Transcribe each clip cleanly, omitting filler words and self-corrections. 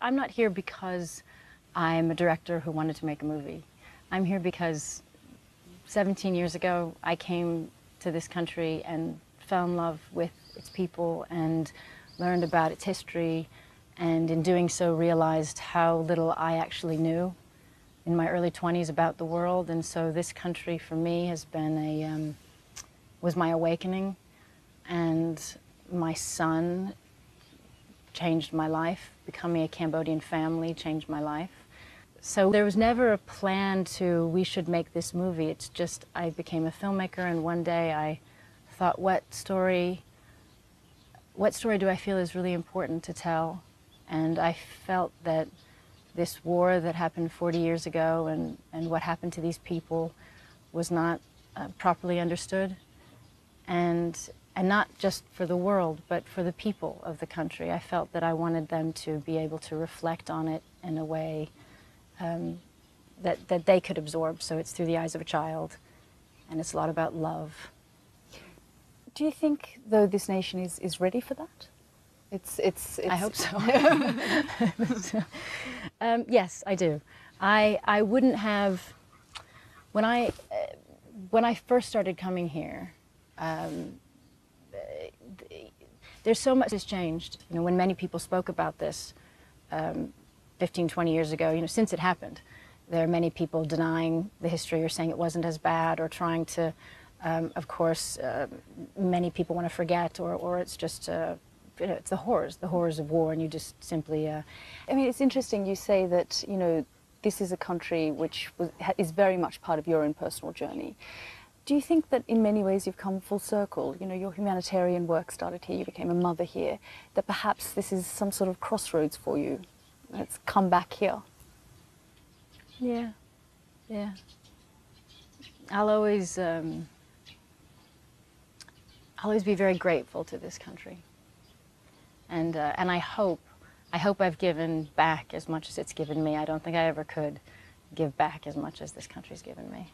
I'm not here because I'm a director who wanted to make a movie. I'm here because 17 years ago, I came to this country and fell in love with its people and learned about its history, and in doing so realized how little I actually knew in my early 20s about the world. And so this country for me has been was my awakening, and my son changed my life. Becoming a Cambodian family changed my life. So there was never a plan to, we should make this movie. It's just, I became a filmmaker, and one day I thought, what story do I feel is really important to tell? And I felt that this war that happened 40 years ago and what happened to these people was not properly understood. And not just for the world, but for the people of the country. I felt that I wanted them to be able to reflect on it in a way that they could absorb. So it's through the eyes of a child, and it's a lot about love. Do you think, though, this nation is ready for that? I hope so. Yes, I do. I wouldn't have, when I first started coming here, there's so much has changed. You know, when many people spoke about this 15, 20 years ago, you know, since it happened, there are many people denying the history or saying it wasn't as bad, or trying to, of course, many people want to forget, or it's just, you know, it's the horrors of war, and you just simply... I mean, it's interesting you say that, you know, this is a country which is very much part of your own personal journey. Do you think that in many ways you've come full circle? You know, your humanitarian work started here, you became a mother here, that perhaps this is some sort of crossroads for you. Let's come back here. Yeah, yeah. I'll always be very grateful to this country. And I hope I've given back as much as it's given me. I don't think I ever could give back as much as this country's given me.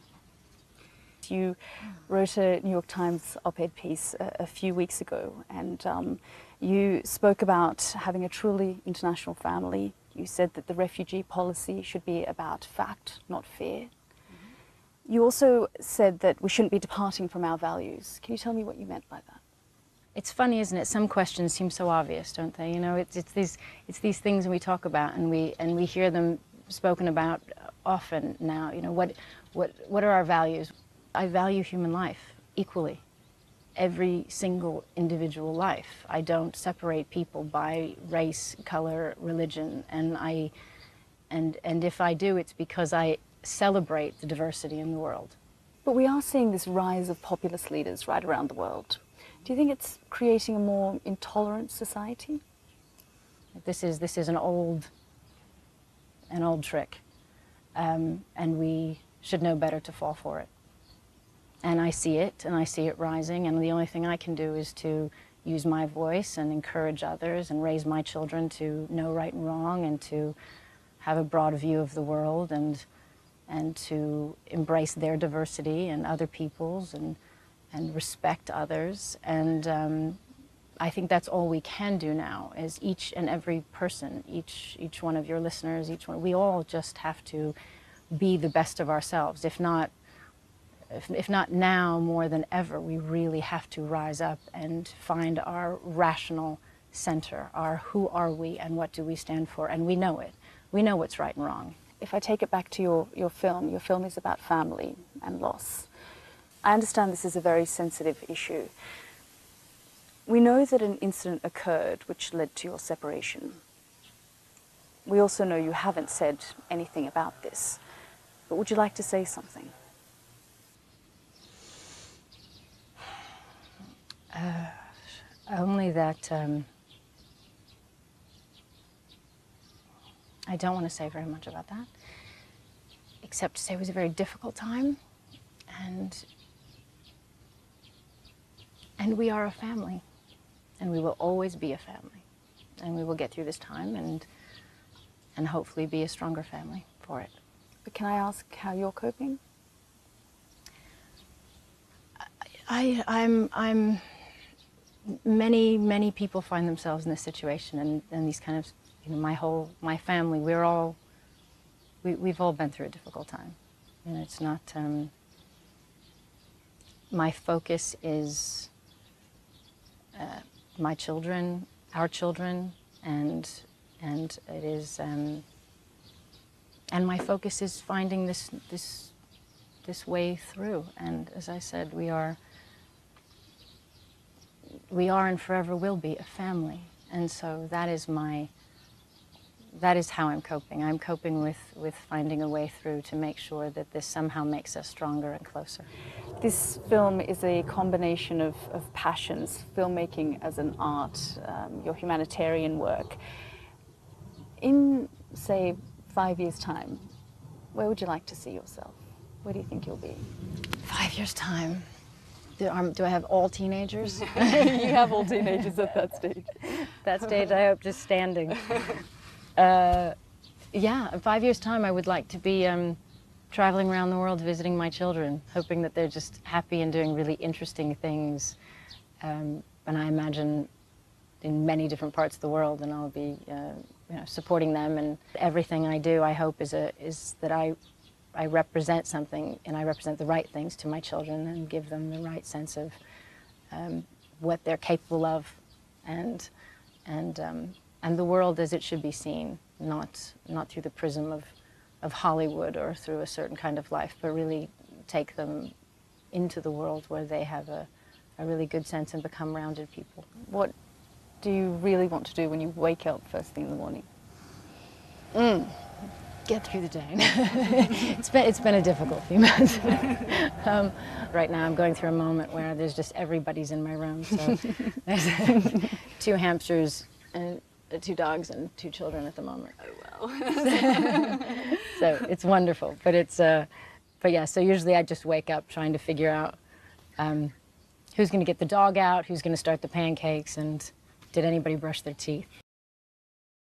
You wrote a New York Times op-ed piece a few weeks ago, and you spoke about having a truly international family. You said that the refugee policy should be about fact, not fear. Mm-hmm. You also said that we shouldn't be departing from our values. Can you tell me what you meant by that? It's funny, isn't it? Some questions seem so obvious, don't they? You know, it's these things that we talk about, and we hear them spoken about often now. You know, what are our values? I value human life equally, every single individual life. I don't separate people by race, color, religion, and if I do, it's because I celebrate the diversity in the world. But we are seeing this rise of populist leaders right around the world. Do you think it's creating a more intolerant society? This is an old trick, and we should know better to fall for it. And I see it rising, and the only thing I can do is to use my voice and encourage others and raise my children to know right and wrong, and to have a broad view of the world, and to embrace their diversity and other people's, and respect others. And I think that's all we can do now, is each and every person, each one of your listeners, we all just have to be the best of ourselves. If not now more than ever, we really have to rise up and find our rational center, our who are we and what do we stand for, and we know it. We know what's right and wrong. If I take it back to your film is about family and loss. I understand this is a very sensitive issue. We know that an incident occurred which led to your separation. We also know you haven't said anything about this, but would you like to say something? Only that I don't want to say very much about that, except to say it was a very difficult time, and we are a family, and we will always be a family, and we will get through this time and hopefully be a stronger family for it. But can I ask how you're coping? Many people find themselves in this situation, and these kind of you know, my family, we've all been through a difficult time. You know, it's not, my focus is my children, our children, and it is, and my focus is finding this way through. And as I said, we are and forever will be a family. And so that is how I'm coping. I'm coping with finding a way through to make sure that this somehow makes us stronger and closer. This film is a combination of passions, filmmaking as an art, your humanitarian work. In, say, 5 years' time, where would you like to see yourself? Where do you think you'll be? 5 years' time. Do I have all teenagers? You have all teenagers at that stage. That stage, I hope, just standing. Yeah, in 5 years' time, I would like to be traveling around the world visiting my children, hoping that they're just happy and doing really interesting things. And I imagine in many different parts of the world, and I'll be you know, supporting them. And everything I do, I hope, is that I represent something, and I represent the right things to my children and give them the right sense of what they're capable of, and the world as it should be seen, not through the prism of Hollywood or through a certain kind of life, but really take them into the world where they have a really good sense and become rounded people. What do you really want to do when you wake up first thing in the morning? Get through the day. It's been a difficult few months. Right now I'm going through a moment where there's just everybody's in my room. So there's 2 hamsters and 2 dogs and 2 children at the moment. Oh wow. So it's wonderful, but but yeah. So usually I just wake up trying to figure out who's going to get the dog out, who's going to start the pancakes, and did anybody brush their teeth.